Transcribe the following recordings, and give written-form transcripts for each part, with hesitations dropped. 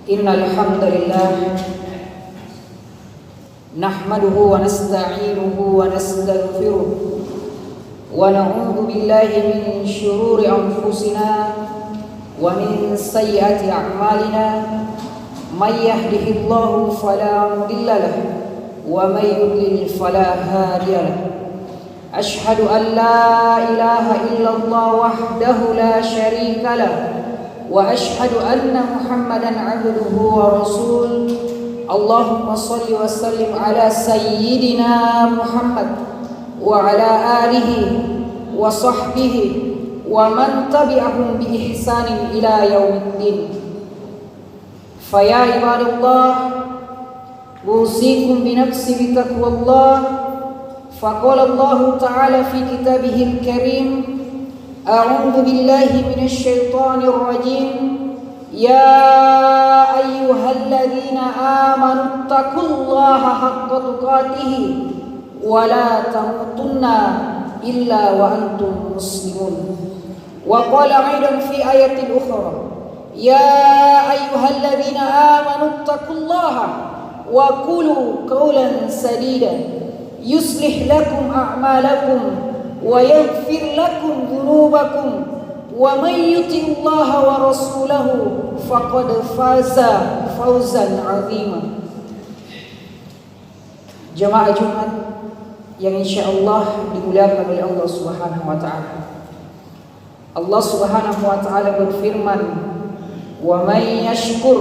Innal hamdalillah nahmaduhu wa nasta'inuhu wa nastaghfiruh wa na'udzu billahi min shururi anfusina wa min sayyiati a'malina may yahdihillahu fala mudilla lahu wa may yudlil fala hadiya lahu. Ashhadu an la ilaha illallah wahdahu la syarika lahu wa ashhadu anna Muhammadan abduhu wa rasul. Allahumma salli wa sallim ala sayyidina Muhammad wa ala alihi wa sahbihi wa man tabi'ahum bi ihsanin ila yaumiddin. Fa ya ibadallah, usikum bi nafsi bi taqwallah. Faqala Allah Ta'ala fi kitabihil karim, a'udzu billahi minasy syaithanir rajim. Ya ayyuhalladzina amanu taqullaha haqqa tuqatih wa la tamutunna illa wa antum muslimun. Wa qala aidan fi ayatin ukhra, ya ayyuhalladzina amanu taqullaha wa qulu qawlan sadida yuslih lakum a'malakum wa yaghfir lakum dhunubakum wa may yuti'llaha wa rasulahu faqad faza fawzan 'azima. Jamaah Jumat yang insyaallah dimuliakan oleh Allah Subhanahu wa taala. Allah Subhanahu wa taala berfirman, "Wa may yashkur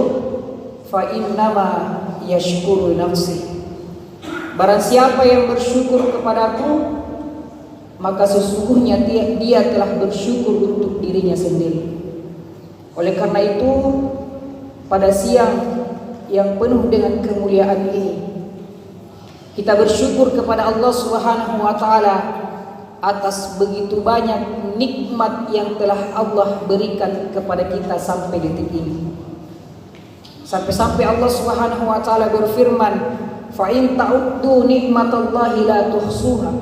fa innama yashkuru nafsi." Barang siapa yang bersyukur kepadaku, maka sesungguhnya dia telah bersyukur untuk dirinya sendiri. Oleh karena itu, pada siang yang penuh dengan kemuliaan ini, kita bersyukur kepada Allah Subhanahu wa taala atas begitu banyak nikmat yang telah Allah berikan kepada kita sampai detik ini. Sampai-sampai Allah Subhanahu wa taala berfirman, fa in ta'uddu nikmatallahi la tuhsuha.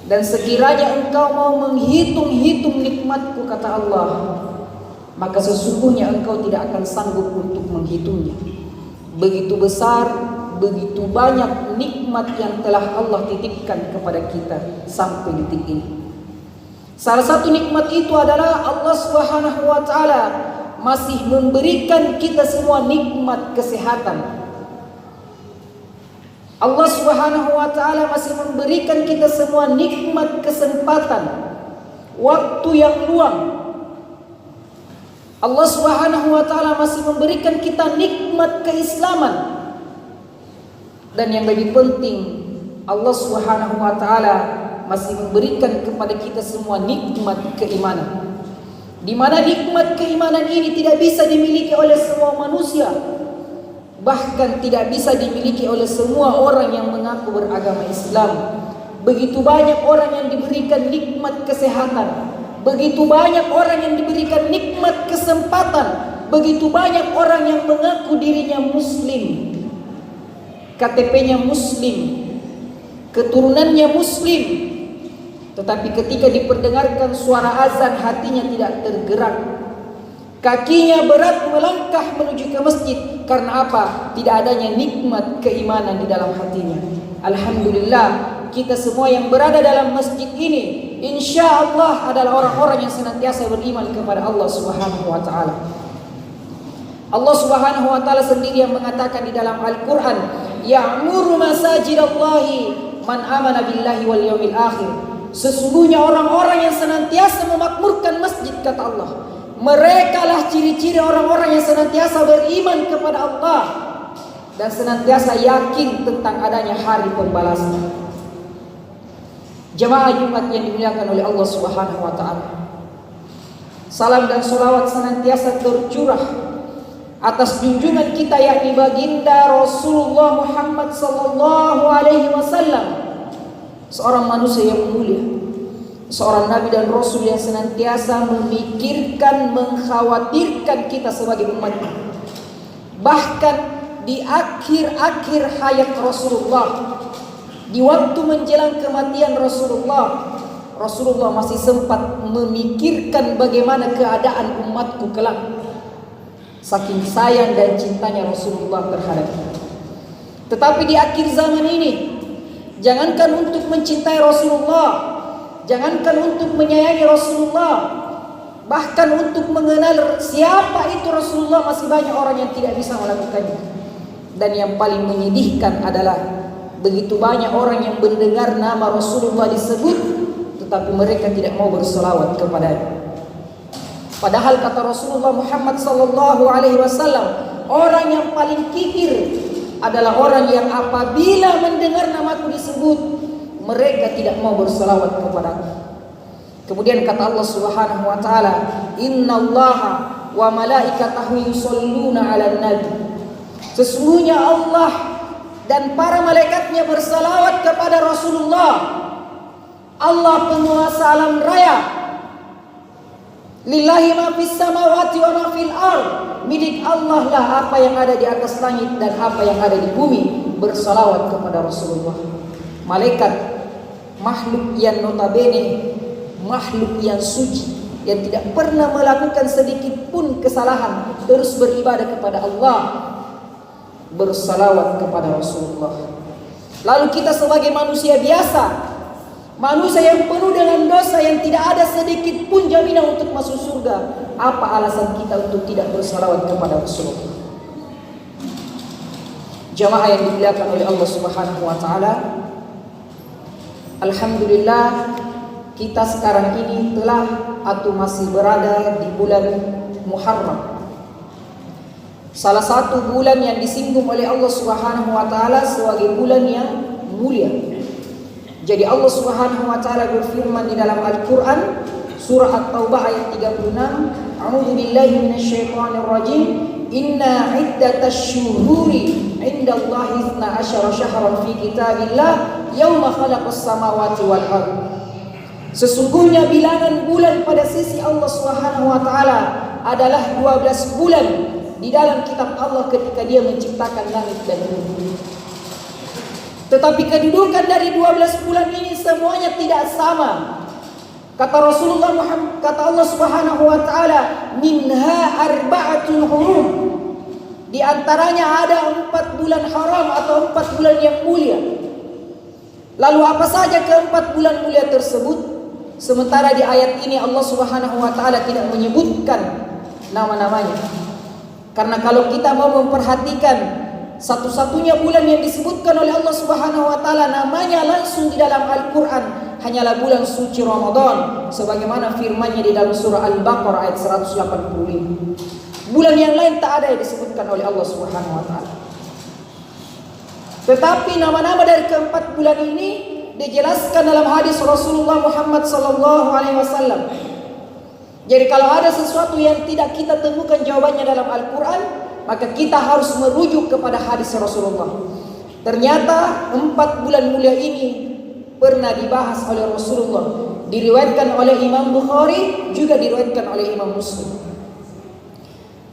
Dan sekiranya engkau mau menghitung-hitung nikmatku, kata Allah, maka sesungguhnya engkau tidak akan sanggup untuk menghitungnya. Begitu besar, begitu banyak nikmat yang telah Allah titipkan kepada kita sampai detik ini. Salah satu nikmat itu adalah Allah Subhanahu wa taala masih memberikan kita semua nikmat kesehatan. Allah Subhanahu wa taala masih memberikan kita semua nikmat kesempatan, waktu yang luang. Allah Subhanahu wa taala masih memberikan kita nikmat keislaman. Dan yang lebih penting, Allah Subhanahu wa taala masih memberikan kepada kita semua nikmat keimanan. Di mana nikmat keimanan ini tidak bisa dimiliki oleh semua manusia. Bahkan tidak bisa dimiliki oleh semua orang yang mengaku beragama Islam. Begitu banyak orang yang diberikan nikmat kesehatan, begitu banyak orang yang diberikan nikmat kesempatan, begitu banyak orang yang mengaku dirinya muslim, KTP-nya muslim, keturunannya muslim, tetapi ketika diperdengarkan suara azan hatinya tidak tergerak. Kakinya berat melangkah menuju ke masjid. Karena apa? Tidak adanya nikmat keimanan di dalam hatinya. Alhamdulillah, kita semua yang berada dalam masjid ini, insya Allah adalah orang-orang yang senantiasa beriman kepada Allah Subhanahu wa taala. Allah Subhanahu wa taala sendiri yang mengatakan di dalam Al-Quran, ya'muru masajidallahi man amana billahi wal yawmil akhir. Sesungguhnya orang-orang yang senantiasa memakmurkan masjid, kata Allah, mereka lah ciri-ciri orang-orang yang senantiasa beriman kepada Allah dan senantiasa yakin tentang adanya hari pembalasan. Jemaah Jumat yang dimuliakan oleh Allah Subhanahu wa taala, salam dan sholawat senantiasa tercurah atas junjungan kita yakni baginda Rasulullah Muhammad sallallahu alaihi wasallam, seorang manusia yang mulia, seorang nabi dan rasul yang senantiasa memikirkan, mengkhawatirkan kita sebagai umatnya. Bahkan di akhir-akhir hayat Rasulullah, di waktu menjelang kematian Rasulullah masih sempat memikirkan bagaimana keadaan umatku kelak. saking sayang dan cintanya Rasulullah terhadap kita. Tetapi di akhir zaman ini, jangankan untuk mencintai Rasulullah, jangankan untuk menyayangi Rasulullah, bahkan untuk mengenal siapa itu Rasulullah masih banyak orang yang tidak bisa melakukannya. Dan yang paling menyedihkan adalah begitu banyak orang yang mendengar nama Rasulullah disebut, tetapi mereka tidak mau berselawat kepadanya. Padahal kata Rasulullah Muhammad SAW, orang yang paling kikir adalah orang yang apabila mendengar namaku disebut, mereka tidak mau berselawat kepadaku. Kemudian kata Allah Subhanahu wa taala, "Innallaha wa malaikatahu yusholluna 'alan nabi." Sesungguhnya Allah dan para malaikatnya bersalawat kepada Rasulullah. Allah penguasa alam raya. Lillahi ma fis samawati wa ma fil ardh. Milik Allah lah apa yang ada di atas langit dan apa yang ada di bumi, bersalawat kepada Rasulullah. Malaikat, makhluk yang notabene makhluk yang suci, yang tidak pernah melakukan sedikit pun kesalahan, terus beribadah kepada Allah, bersalawat kepada Rasulullah. Lalu kita sebagai manusia biasa, manusia yang penuh dengan dosa, yang tidak ada sedikit pun jaminan untuk masuk surga, apa alasan kita untuk tidak bersalawat kepada Rasulullah? Jamaah yang dimuliakan oleh Allah Subhanahu wa taala, alhamdulillah kita sekarang ini telah atau masih berada di bulan Muharram. Salah satu bulan yang disinggung oleh Allah Subhanahu wa taala sebagai bulan yang mulia. Jadi Allah Subhanahu wa taala berfirman di dalam Al-Qur'an surah At-Taubah ayat 36, A'udzu billahi minasyaitonir rajim. Inna 'iddatasy syuhuri 'indallahi 12 syahran fi kitabillah yauma khalaqas samawati wal ardh. Sesungguhnya bilangan bulan pada sisi Allah Subhanahu wa taala adalah 12 bulan di dalam kitab Allah ketika Dia menciptakan langit dan bumi. Tetapi kedudukan dari 12 bulan ini semuanya tidak sama. Kata Rasulullah Muhammad, kata Allah Subhanahu wa taala, minha arba'atun hurum. Di antaranya ada 4 bulan haram atau 4 bulan yang mulia. Lalu apa saja keempat bulan mulia tersebut? Sementara di ayat ini Allah Subhanahu wa taala tidak menyebutkan nama-namanya. Karena kalau kita mau memperhatikan satu-satunya bulan yang disebutkan oleh Allah Subhanahu wa taala namanya langsung di dalam Al-Qur'an hanyalah bulan suci Ramadan, sebagaimana firman-Nya di dalam surah Al-Baqarah ayat 185. Bulan yang lain tak ada yang disebutkan oleh Allah Subhanahu wa taala. Tetapi nama-nama dari keempat bulan ini dijelaskan dalam hadis Rasulullah Muhammad SAW. Jadi kalau ada sesuatu yang tidak kita temukan jawabannya dalam Al-Quran, maka kita harus merujuk kepada hadis Rasulullah. Ternyata 4 bulan mulia ini pernah dibahas oleh Rasulullah, diriwayatkan oleh Imam Bukhari, juga diriwayatkan oleh Imam Muslim.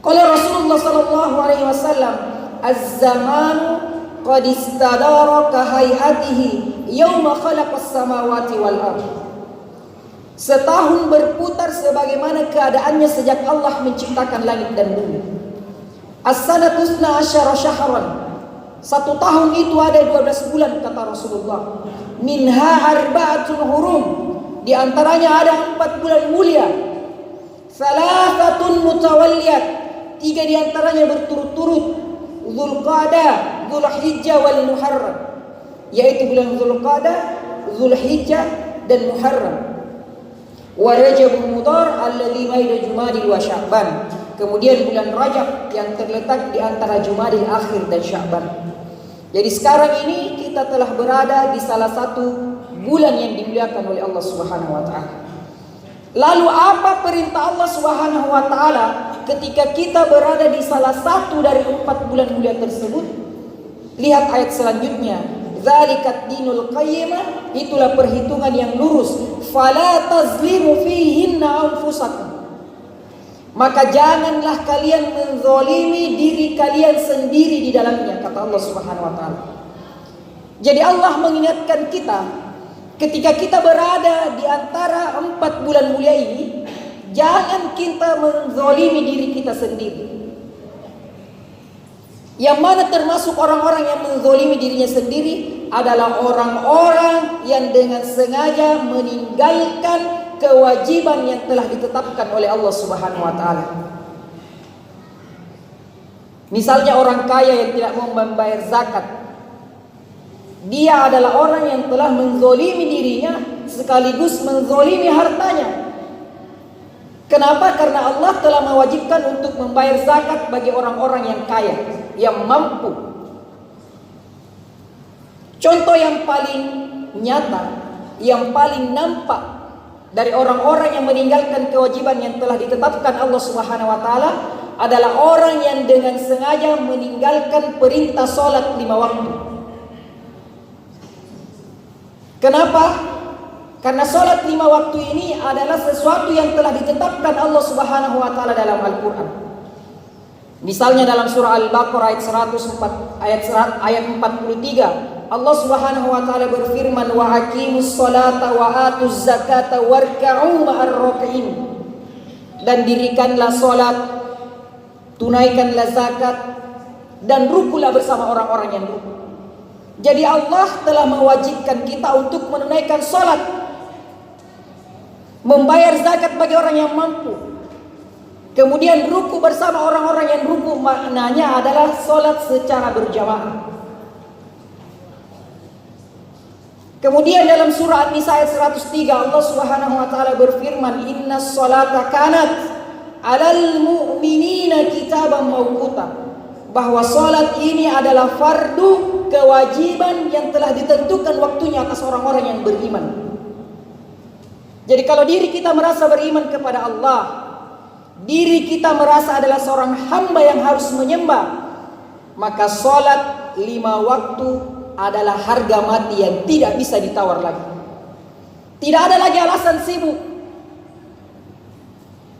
Qala Rasulullah sallallahu alaihi wasallam, "Az-zamanu qad istadara ka hayatihi yauma khalaqas samawati wal ardh." Setahun berputar sebagaimana keadaannya sejak Allah menciptakan langit dan bumi. As-sanatu 12 syahran. 1 tahun itu ada 12 bulan kata Rasulullah. Minha arba'atun hurum. Di antaranya ada 4 bulan mulia. Salafatun mutawalliyat. 3 di antaranya berturut-turut. Dzulqa'dah, Dzulhijjah wal Muharram. Yaitu bulan Dzulqa'dah, Dzulhijjah dan Muharram. Wa Rajabul Mudhar alladzi baina Jumadil wa Sya'ban. Kemudian bulan Rajab yang terletak di antara Jumadil akhir dan Sya'ban. Jadi sekarang ini kita telah berada di salah satu bulan yang dimuliakan oleh Allah Subhanahu wa taala. Lalu apa perintah Allah Subhanahu wa taala ketika kita berada di salah satu dari 4 bulan mulia tersebut? Lihat ayat selanjutnya. Dzalikat dinul qayyimah, itulah perhitungan yang lurus. Fala tazlimu fihinna anfusakum. Maka janganlah kalian menzalimi diri kalian sendiri di dalamnya, kata Allah Subhanahu wa taala. Jadi Allah mengingatkan kita ketika kita berada di antara 4 bulan mulia ini, jangan kita menzalimi diri kita sendiri. Yang mana termasuk orang-orang yang menzalimi dirinya sendiri adalah orang-orang yang dengan sengaja meninggalkan kewajiban yang telah ditetapkan oleh Allah Subhanahu wa taala. Misalnya orang kaya yang tidak mau membayar zakat. Dia adalah orang yang telah menzalimi dirinya sekaligus menzalimi hartanya. Kenapa? Karena Allah telah mewajibkan untuk membayar zakat bagi orang-orang yang kaya, yang mampu. Contoh yang paling nyata, yang paling nampak dari orang-orang yang meninggalkan kewajiban yang telah ditetapkan Allah Subhanahu wa taala adalah orang yang dengan sengaja meninggalkan perintah salat 5 waktu. Kenapa? Karena salat 5 waktu ini adalah sesuatu yang telah ditetapkan Allah Subhanahu wa taala dalam Al-Qur'an. Misalnya dalam surah Al-Baqarah ayat 43, Allah Subhanahu wa taala berfirman, wa aqimus salata wa atuz zakata warka'u ma'ar raki'in. Dan dirikanlah salat, tunaikanlah zakat, dan rukulah bersama orang-orang yang ruku. Jadi Allah telah mewajibkan kita untuk menunaikan salat, membayar zakat bagi orang yang mampu, kemudian ruku bersama orang-orang yang ruku. Maknanya adalah salat secara berjamaah. Kemudian dalam surah An-Nisa ayat 103 Allah Subhanahu wa taala berfirman, innas salata kanat 'alal mu'minina kitaban mawquta. Bahwa salat ini adalah fardu, kewajiban yang telah ditentukan waktunya atas orang-orang yang beriman. Jadi kalau diri kita merasa beriman kepada Allah, diri kita merasa adalah seorang hamba yang harus menyembah, maka salat 5 waktu adalah harga mati yang tidak bisa ditawar lagi. Tidak ada lagi alasan sibuk.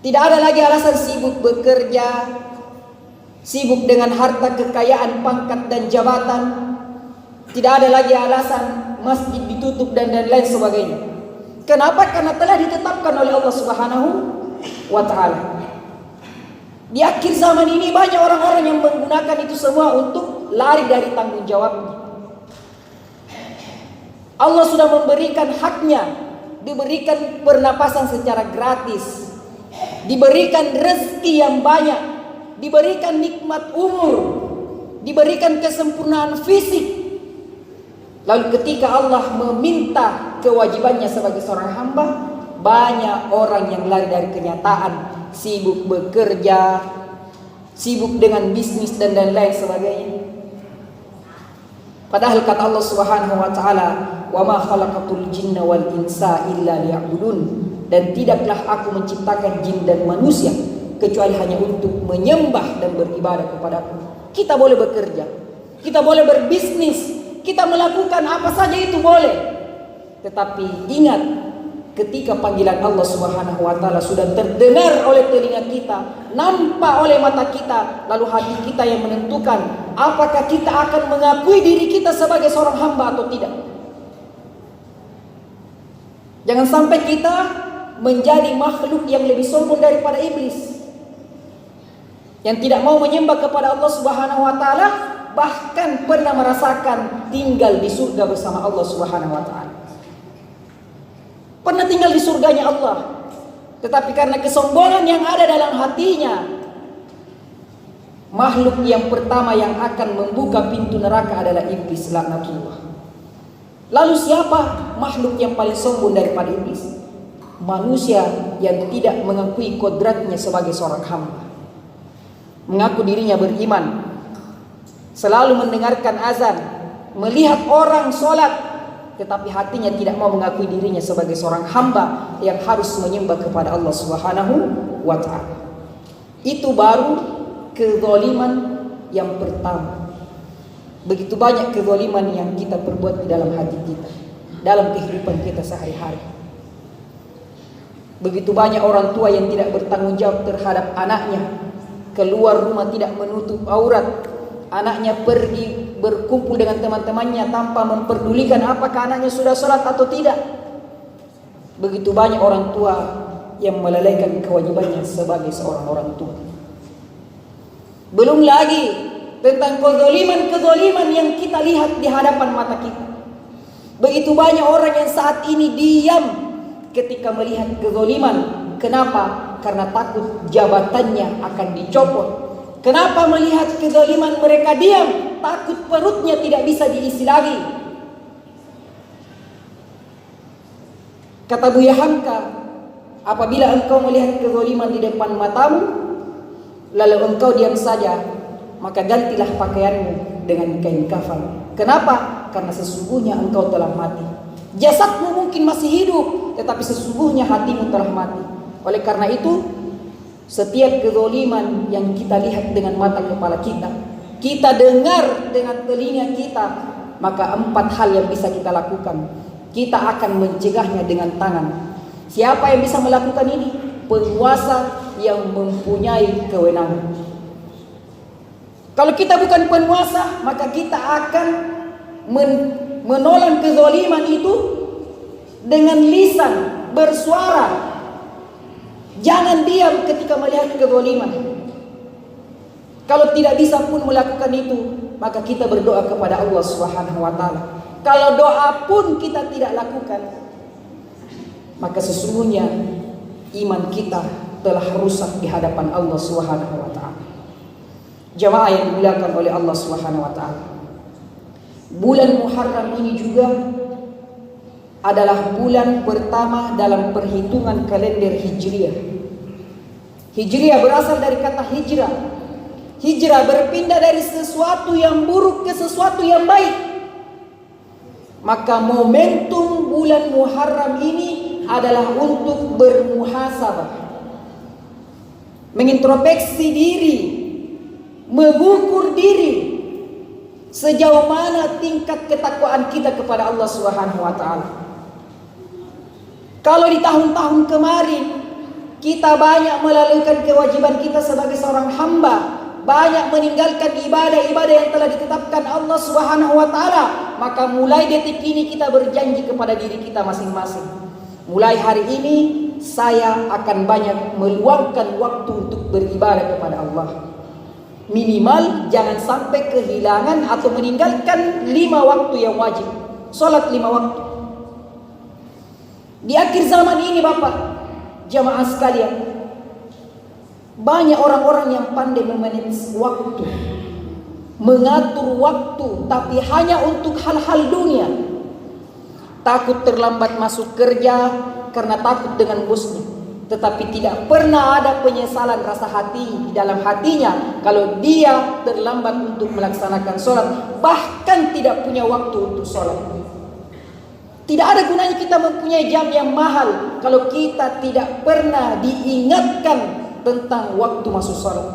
Tidak ada lagi alasan sibuk bekerja, sibuk dengan harta kekayaan, pangkat dan jabatan. Tidak ada lagi alasan masjid ditutup dan lain sebagainya. Kenapa? Karena telah ditetapkan oleh Allah Subhanahu wa taala. Di akhir zaman ini banyak orang-orang yang menggunakan itu semua untuk lari dari tanggung jawabnya. Allah sudah memberikan haknya, diberikan pernapasan secara gratis, diberikan rezeki yang banyak, diberikan nikmat umur, diberikan kesempurnaan fisik. Lalu ketika Allah meminta kewajibannya sebagai seorang hamba, banyak orang yang lari dari kenyataan, sibuk bekerja, sibuk dengan bisnis dan lain sebagainya. Padahal kata Allah Subhanahu wa taala, "Wa ma khalaqatul jinna wal insa illa liya'budun." Dan tidaklah aku menciptakan jin dan manusia kecuali hanya untuk menyembah dan beribadah kepadaku. Kita boleh bekerja, kita boleh berbisnis, kita melakukan apa saja itu boleh. Tetapi ingat, ketika panggilan Allah Subhanahu wa taala sudah terdengar oleh telinga kita, nampak oleh mata kita, lalu hati kita yang menentukan apakah kita akan mengakui diri kita sebagai seorang hamba atau tidak. Jangan sampai kita menjadi makhluk yang lebih sombong daripada iblis, yang tidak mau menyembah kepada Allah Subhanahu wa taala, bahkan pernah merasakan tinggal di surga bersama Allah Subhanahu wa taala. Pernah tinggal di surganya Allah, tetapi karena kesombongan yang ada dalam hatinya, makhluk yang pertama yang akan membuka pintu neraka adalah iblis laknatullah. Lalu siapa makhluk yang paling sombong daripada iblis? Manusia yang tidak mengakui kodratnya sebagai seorang hamba, mengaku dirinya beriman, selalu mendengarkan azan, melihat orang sholat, tetapi hatinya tidak mau mengakui dirinya sebagai seorang hamba yang harus menyembah kepada Allah Subhanahu wa ta'ala. Itu baru kezaliman yang pertama. Begitu banyak kezaliman yang kita perbuat di dalam hati kita, dalam kehidupan kita sehari-hari. Begitu banyak orang tua yang tidak bertanggung jawab terhadap anaknya, keluar rumah tidak menutup aurat, anaknya pergi berkumpul dengan teman-temannya tanpa memperdulikan apakah anaknya sudah sholat atau tidak. Begitu banyak orang tua yang melalaikan kewajibannya sebagai seorang orang tua. Belum lagi tentang kezaliman yang kita lihat di hadapan mata kita. Begitu banyak orang yang saat ini diam ketika melihat kezaliman. Kenapa? Karena takut jabatannya akan dicopot. Kenapa melihat kezaliman mereka diam? Takut perutnya tidak bisa diisi lagi. Kata Buya Hamka, apabila engkau melihat kezaliman di depan matamu, lalu engkau diam saja, maka gantilah pakaianmu dengan kain kafan. Kenapa? Karena sesungguhnya engkau telah mati. Jasadmu mungkin masih hidup, tetapi sesungguhnya hatimu telah mati. Oleh karena itu, setiap kezaliman yang kita lihat dengan mata kepala kita, kita dengar dengan telinga kita, maka 4 hal yang bisa kita lakukan. Kita akan mencegahnya dengan tangan. Siapa yang bisa melakukan ini? Penguasa yang mempunyai kewenangan. Kalau kita bukan penguasa, maka kita akan menolak kezaliman itu dengan lisan, bersuara. Jangan diam ketika melihat kezaliman. Kalau tidak bisa pun melakukan itu, maka kita berdoa kepada Allah Subhanahu wa taala. Kalau doa pun kita tidak lakukan, maka sesungguhnya iman kita telah rusak di hadapan Allah Subhanahu wa taala. Jamaah yang dimuliakan oleh Allah Subhanahu wa taala. Bulan Muharram ini juga adalah bulan pertama dalam perhitungan kalender Hijriah. Hijriah berasal dari kata hijrah. Hijrah berpindah dari sesuatu yang buruk ke sesuatu yang baik. Maka momentum bulan Muharram ini adalah untuk bermuhasabah, mengintrospeksi diri, mengukur diri sejauh mana tingkat ketakwaan kita kepada Allah Subhanahu wa taala. Kalau di tahun-tahun kemarin kita banyak melalaikan kewajiban kita sebagai seorang hamba, banyak meninggalkan ibadah-ibadah yang telah ditetapkan Allah Subhanahu wa taala, maka mulai detik ini kita berjanji kepada diri kita masing-masing. Mulai hari ini saya akan banyak meluangkan waktu untuk beribadah kepada Allah. Minimal jangan sampai kehilangan atau meninggalkan 5 waktu yang wajib. Salat 5 waktu. Di akhir zaman ini Bapak, jamaah sekalian, banyak orang-orang yang pandai memanage waktu, mengatur waktu, tapi hanya untuk hal-hal dunia. Takut terlambat masuk kerja karena takut dengan bosnya, tetapi tidak pernah ada penyesalan rasa hati di dalam hatinya kalau dia terlambat untuk melaksanakan sholat, bahkan tidak punya waktu untuk sholat. Tidak ada gunanya kita mempunyai jam yang mahal kalau kita tidak pernah diingatkan tentang waktu masuk sholat.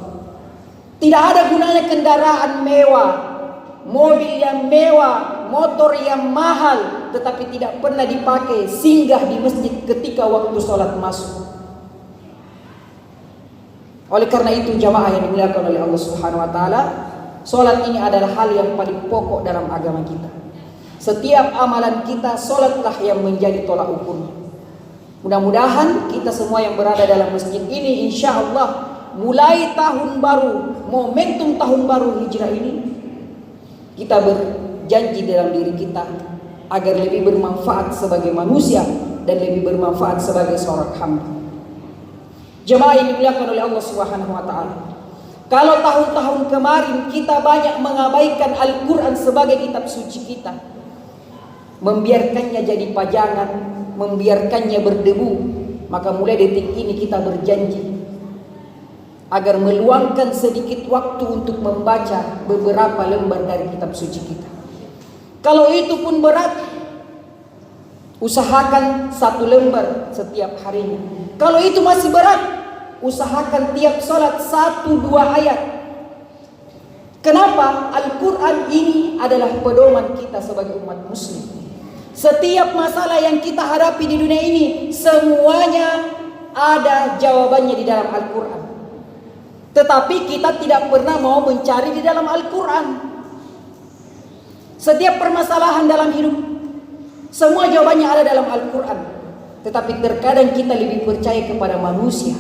Tidak ada gunanya kendaraan mewah, mobil yang mewah, motor yang mahal, tetapi tidak pernah dipakai singgah di masjid ketika waktu sholat masuk. Oleh karena itu jamaah yang dimuliakan oleh Allah Subhanahu wa taala, sholat ini adalah hal yang paling pokok dalam agama kita. Setiap amalan kita, sholatlah yang menjadi tolak ukurnya. Mudah-mudahan kita semua yang berada dalam masjid ini, insya Allah mulai tahun baru, momentum tahun baru hijrah ini, kita berjanji dalam diri kita agar lebih bermanfaat sebagai manusia dan lebih bermanfaat sebagai seorang hamba. Jemaah yang dimuliakan oleh Allah Subhanahu wa taala. Kalau tahun-tahun kemarin kita banyak mengabaikan Al-Quran sebagai kitab suci kita, membiarkannya jadi pajangan, membiarkannya berdebu, maka mulai detik ini kita berjanji agar meluangkan sedikit waktu untuk membaca beberapa lembar dari kitab suci kita. Kalau itu pun berat, usahakan 1 lembar setiap harinya. Kalau itu masih berat, usahakan tiap sholat 1-2 ayat. Kenapa? Al-Quran ini adalah pedoman kita sebagai umat muslim. Setiap masalah yang kita hadapi di dunia ini, semuanya ada jawabannya di dalam Al-Quran. Tetapi kita tidak pernah mau mencari di dalam Al-Quran. Setiap permasalahan dalam hidup, semua jawabannya ada dalam Al-Quran. Tetapi terkadang kita lebih percaya kepada manusia,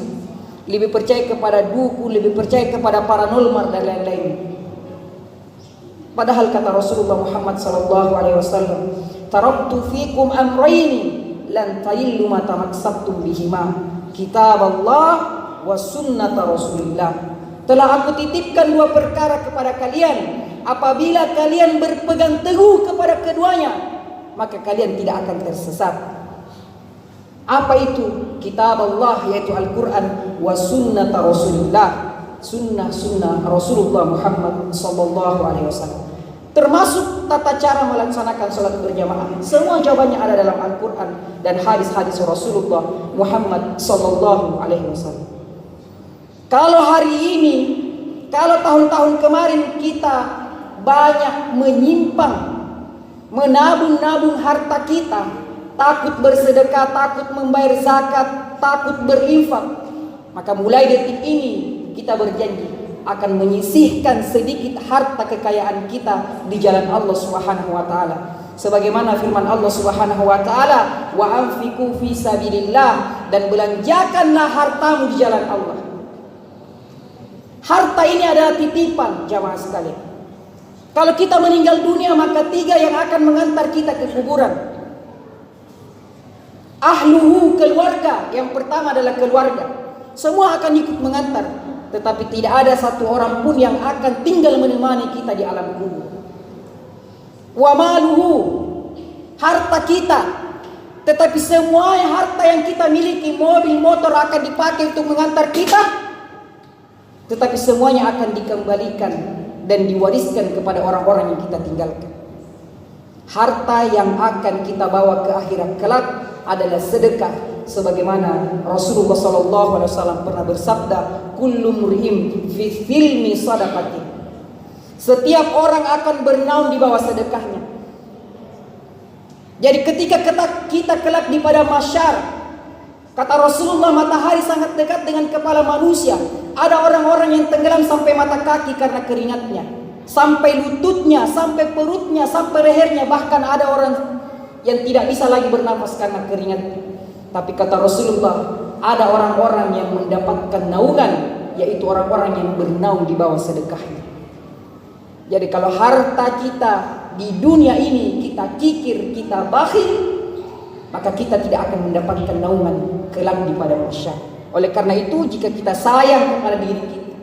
lebih percaya kepada dukun, lebih percaya kepada paranormal dan lain-lain. Padahal kata Rasulullah Muhammad sallallahu alaihi wasallam, "Taraktu fikum amrayni lan tayillu ma tamassaktum bihima, kitab Allah wa sunnata Rasulillah." Telah aku titipkan dua perkara kepada kalian. Apabila kalian berpegang teguh kepada keduanya, maka kalian tidak akan tersesat. Apa itu? Kitab Allah, yaitu Al-Quran, wa sunnata Rasulillah, sunnah Rasulullah Muhammad sallallahu alaihi wasallam. Termasuk tata cara melaksanakan salat berjamaah. Semua jawabannya ada dalam Al-Quran dan hadis-hadis Rasulullah Muhammad sallallahu alaihi wasallam. Kalau hari ini, kalau tahun-tahun kemarin kita banyak menyimpang, menabung-nabung harta kita, takut bersedekah, takut membayar zakat, takut berinfak, maka mulai detik ini kita berjanji akan menyisihkan sedikit harta kekayaan kita di jalan Allah Subhanahu wa taala. Sebagaimana firman Allah Subhanahu wa taala, "Wa anfiqu fi sabilillah," dan belanjakanlah hartamu di jalan Allah. Harta ini adalah titipan, jamaah sekalian. Kalau kita meninggal dunia, maka tiga yang akan mengantar kita ke kuburan. Ahluhu, keluarga. Yang pertama adalah keluarga. Semua akan ikut mengantar, tetapi tidak ada satu orang pun yang akan tinggal menemani kita di alam kubur. Wa maluhu, harta kita. Tetapi semua harta yang kita miliki, mobil, motor akan dipakai untuk mengantar kita, tetapi semuanya akan dikembalikan dan diwariskan kepada orang-orang yang kita tinggalkan. Harta yang akan kita bawa ke akhirat kelak adalah sedekah, sebagaimana Rasulullah sallallahu alaihi wasallam pernah bersabda, "Kullu mri'in fi filmi sadaqati." Setiap orang akan bernaung di bawah sedekahnya. Jadi ketika kita kelak di padang mahsyar, kata Rasulullah, matahari sangat dekat dengan kepala manusia. Ada orang-orang yang tenggelam sampai mata kaki karena keringatnya, sampai lututnya, sampai perutnya, sampai lehernya. Bahkan ada orang yang tidak bisa lagi bernafas karena keringatnya. Tapi kata Rasulullah, ada orang-orang yang mendapatkan naungan, yaitu orang-orang yang bernaung di bawah sedekahnya. Jadi kalau harta kita di dunia ini kita kikir, kita bakhil, maka kita tidak akan mendapatkan naungan kelak di padang mahsyar. Oleh karena itu, jika kita sayang kepada diri kita,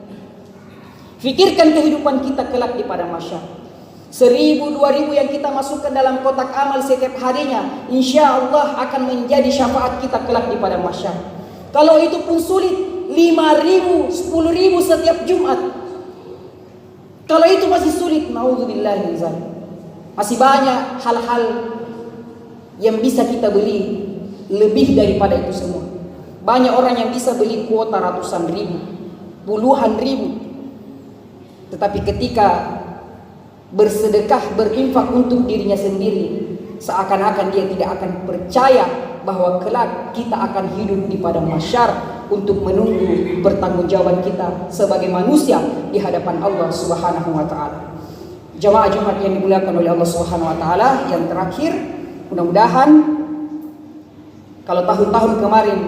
fikirkan kehidupan kita kelak di padang mahsyar. 1000, 2000 yang kita masukkan dalam kotak amal setiap harinya, insya Allah akan menjadi syafaat kita kelak di padang mahsyar. Kalau itu pun sulit, 5.000, 10.000 setiap Jumat. Kalau itu masih sulit, naudzubillah min dzalik. Masih banyak hal-hal yang bisa kita beli lebih daripada itu semua. Banyak orang yang bisa beli kuota ratusan ribu, puluhan ribu. Tetapi ketika bersedekah, berinfak untuk dirinya sendiri, seakan-akan dia tidak akan percaya bahwa kelak kita akan hidup di padang mahsyar untuk menunggu pertanggungjawaban kita sebagai manusia di hadapan Allah Subhanahu wa taala. Jamaah Jumat yang dimuliakan oleh Allah Subhanahu wa taala, yang terakhir, mudah-mudahan kalau tahun-tahun kemarin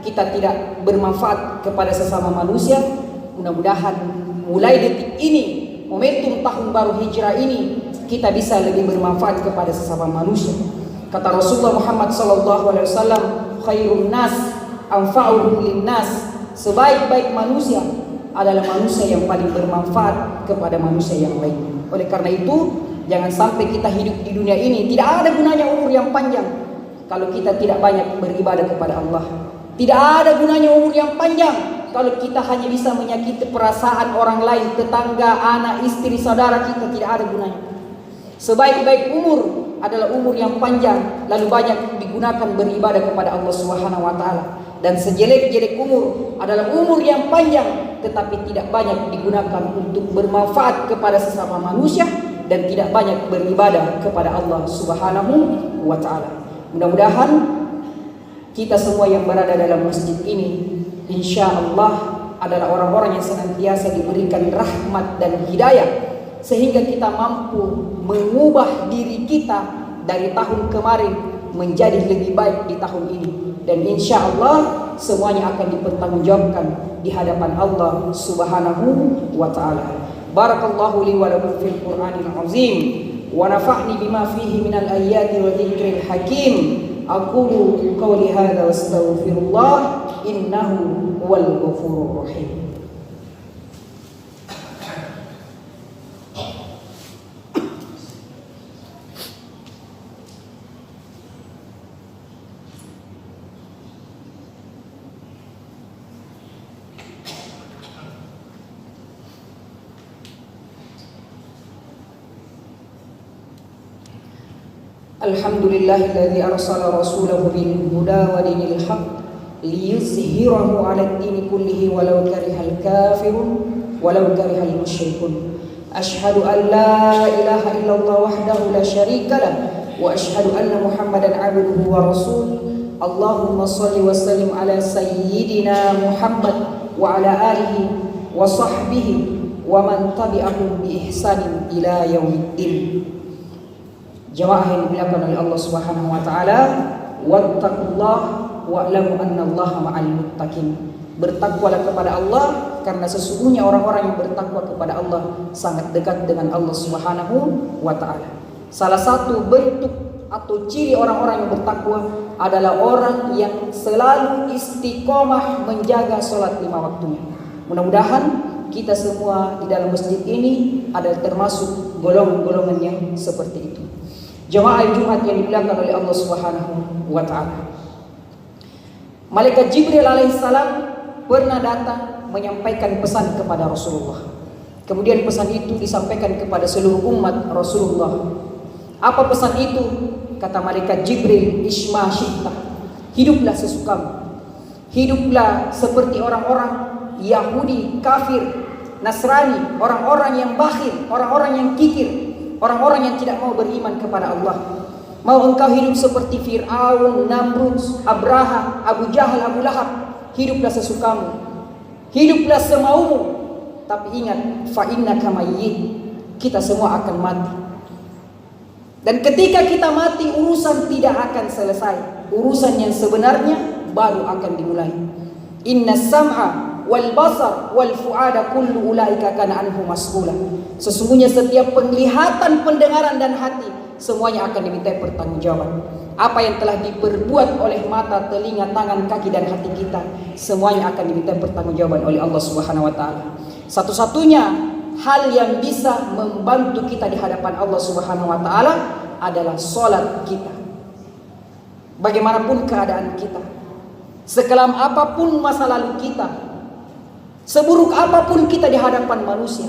kita tidak bermanfaat kepada sesama manusia, mudah-mudahan mulai detik ini, momentum tahun baru hijrah ini, kita bisa lebih bermanfaat kepada sesama manusia. Kata Rasulullah Muhammad sallallahu alaihi wasallam, "Khairun nas anfa'uhum linnas." Sebaik-baik manusia adalah manusia yang paling bermanfaat kepada manusia yang lain. Oleh karena itu, jangan sampai kita hidup di dunia ini, tidak ada gunanya umur yang panjang kalau kita tidak banyak beribadah kepada Allah. Tidak ada gunanya umur yang panjang kalau kita hanya bisa menyakiti perasaan orang lain, tetangga, anak, istri, saudara kita. Tidak ada gunanya. Sebaik-baik umur adalah umur yang panjang, lalu banyak digunakan beribadah kepada Allah Subhanahu wa taala. Dan sejelek-jelek umur adalah umur yang panjang tetapi tidak banyak digunakan untuk bermanfaat kepada sesama manusia dan tidak banyak beribadah kepada Allah Subhanahu wa taala. Mudah-mudahan kita semua yang berada dalam masjid ini, insya Allah adalah orang-orang yang senantiasa diberikan rahmat dan hidayah, sehingga kita mampu mengubah diri kita dari tahun kemarin menjadi lebih baik di tahun ini. Dan insya Allah semuanya akan dipertanggungjawabkan di hadapan Allah Subhanahu wa ta'ala. Barakallahu li wa lakum fil Qur'anil azim wa nafa'ni bima fihi minal ayati wa dzikril hakim. Aqulu qawli hadza wa astaghfirullah innahu huwal ghafurur rahim. Alhamdulillahilladzi arsala rasulahu bil huda wa dinil haqq liyuzhirahu 'alad dini kullihi walau karihal kafirun walau karihal musyrikun. Asyhadu an la ilaha illallah wahdahu la syarikalah wa asyhadu anna Muhammadan 'abduhu wa rasuluh. Allahumma shalli wa sallim ala sayyidina Muhammad wa ala alihi wa sahbihi wa man tabi'ahum bi ihsanin ila yaumiddin. Jamaah yang dimuliakan oleh Allah Subhanahu wa taala, wattaqullah wa'lamu annallaha ma'al muttaqin. Bertakwalah kepada Allah karena sesungguhnya orang-orang yang bertakwa kepada Allah sangat dekat dengan Allah Subhanahu wa taala. Salah satu bentuk atau ciri orang-orang yang bertakwa adalah orang yang selalu istiqomah menjaga salat 5 waktunya. Mudah-mudahan kita semua di dalam masjid ini ada termasuk golongan-golongan yang seperti itu. Jemaah Jumat yang dimuliakan oleh Allah Subhanahu wa taala. Malaikat Jibril alaihissalam pernah datang menyampaikan pesan kepada Rasulullah. Kemudian pesan itu disampaikan kepada seluruh umat Rasulullah. Apa pesan itu? Kata malaikat Jibril, Isma syi'ta. Hiduplah sesukamu. Hiduplah seperti orang-orang Yahudi, kafir, Nasrani, orang-orang yang bakhil, orang-orang yang kikir, orang-orang yang tidak mau beriman kepada Allah. Mau engkau hidup seperti Fir'aun, Namrud, Abraha, Abu Jahal, Abu Lahab? Hiduplah sesukamu, hiduplah semaumu. Tapi ingat, fa innaka mayyit. Kita semua akan mati. Dan ketika kita mati, urusan tidak akan selesai. Urusan yang sebenarnya baru akan dimulai. Inna sam'a wal basar wal fuada kullu ulaika kana anhu mas'ula. Sesungguhnya setiap penglihatan, pendengaran dan hati semuanya akan diminta pertanggungjawaban. Apa yang telah diperbuat oleh mata, telinga, tangan, kaki dan hati kita semuanya akan diminta pertanggungjawaban oleh Allah Subhanahu wa taala. Satu-satunya hal yang bisa membantu kita di hadapan Allah Subhanahu wa taala adalah salat kita. Bagaimanapun keadaan kita, sekelam apapun masa lalu kita, seburuk apapun kita di hadapan manusia,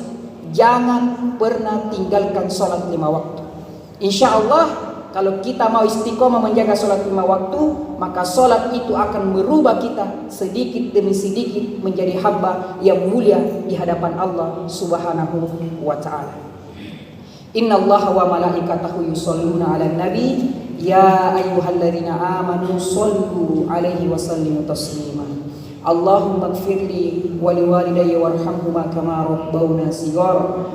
jangan pernah tinggalkan sholat 5 waktu. Insya Allah kalau kita mau istiqomah menjaga sholat 5 waktu, maka sholat itu akan merubah kita sedikit demi sedikit menjadi hamba yang mulia di hadapan Allah Subhanahu wa ta'ala. Inna Allah wa malaikatahu yusholluna ala nabi ya ayyuhalladzina amanu shollu alaihi wa sallimu taslima. Allahumma ighfirli wa liwalidayya warhamhuma kama rabbawna shighara.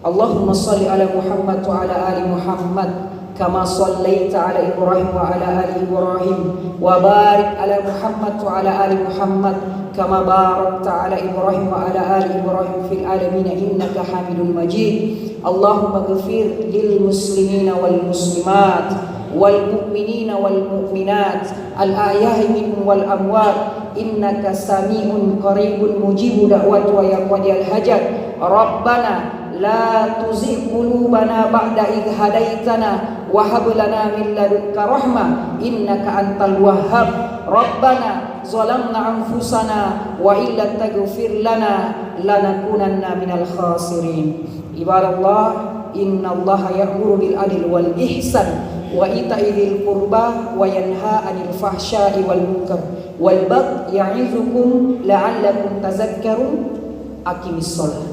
Allahumma shalli ala Muhammad wa ala ali Muhammad kama shallaita ala Ibrahim wa ala ali Ibrahim wa barik ala Muhammad wa ala ali Muhammad kama barakta ala Ibrahim wa ala ali Ibrahim fil alamin innaka Hamidum Majid. Allahumma ighfir lil muslimina wal muslimat wal mu'minina wal mu'minat al ahya'i minhum wal amwat innaka sami'un qaribun mujibu da'wat wa yaqdiyal hajat. Rabbana la tuzigh qulubana ba'da idh hadaitana wa hab lana min ladunka rahmah innaka antal wahhab. Rabbana zalamna anfusana wa illa taghfir lana lanakunanna minal khasirin. Ibadallah, innallaha ya'muru bil adli wal ihsan wa ita'i dzil qurba wa yanha 'anil fahsya'i wal munkar wal baghi ya'izukum la'allakum tadhakkarun. Aqimis shalah.